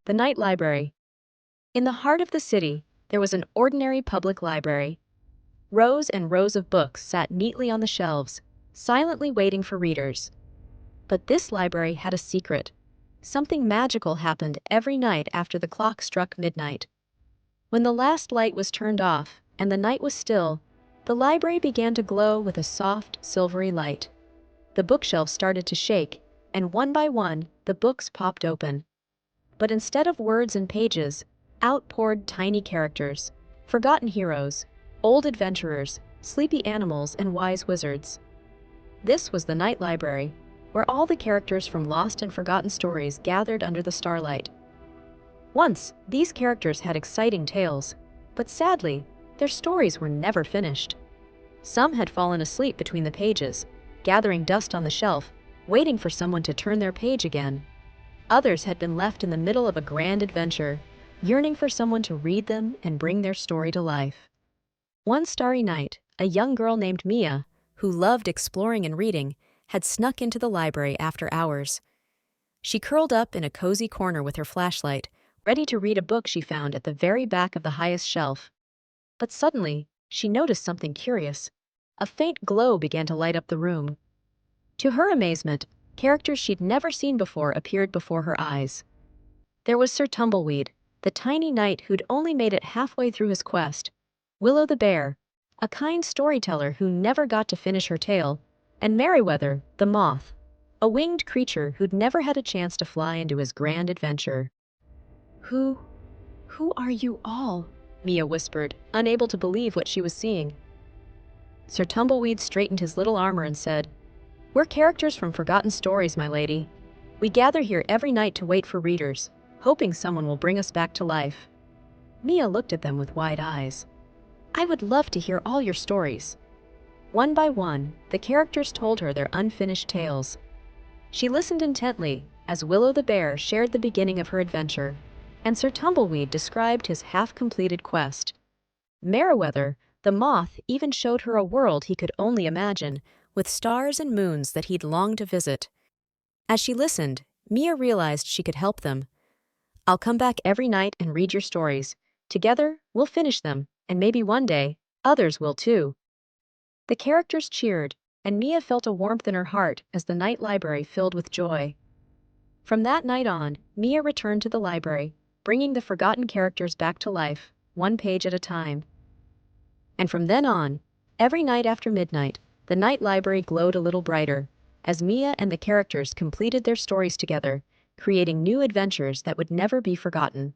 The Night Library. In the heart of the city, there was an ordinary public library. Rows and rows of books sat neatly on the shelves, silently waiting for readers. But this library had a secret. Something magical happened every night after the clock struck midnight. When the last light was turned off and the night was still, the library began to glow with a soft, silvery light. The bookshelves started to shake, and one by one, the books popped open. But instead of words and pages, out poured tiny characters, forgotten heroes, old adventurers, sleepy animals, and wise wizards. This was the Night Library, where all the characters from lost and forgotten stories gathered under the starlight. Once, these characters had exciting tales, but sadly, their stories were never finished. Some had fallen asleep between the pages, gathering dust on the shelf, waiting for someone to turn their page again. Others had been left in the middle of a grand adventure, yearning for someone to read them and bring their story to life. One starry night, a young girl named Mia, who loved exploring and reading, had snuck into the library after hours. She curled up in a cozy corner with her flashlight, ready to read a book she found at the very back of the highest shelf. But suddenly, she noticed something curious. A faint glow began to light up the room. To her amazement, characters she'd never seen before appeared before her eyes. There was Sir Tumbleweed, the tiny knight who'd only made it halfway through his quest, Willow the bear, a kind storyteller who never got to finish her tale, and Merryweather, the moth, a winged creature who'd never had a chance to fly into his grand adventure. Who are you all? Mia whispered, unable to believe what she was seeing. Sir Tumbleweed straightened his little armor and said, "We're characters from forgotten stories, my lady. We gather here every night to wait for readers, hoping someone will bring us back to life." Mia looked at them with wide eyes. "I would love to hear all your stories." One by one, the characters told her their unfinished tales. She listened intently as Willow the bear shared the beginning of her adventure, and Sir Tumbleweed described his half-completed quest. Merryweather, the moth, even showed her a world he could only imagine, with stars and moons that he'd longed to visit. As she listened, Mia realized she could help them. "I'll come back every night and read your stories. Together, we'll finish them, and maybe one day, others will too." The characters cheered, and Mia felt a warmth in her heart as the night library filled with joy. From that night on, Mia returned to the library, bringing the forgotten characters back to life, one page at a time. And from then on, every night after midnight, the night library glowed a little brighter, as Mia and the characters completed their stories together, creating new adventures that would never be forgotten.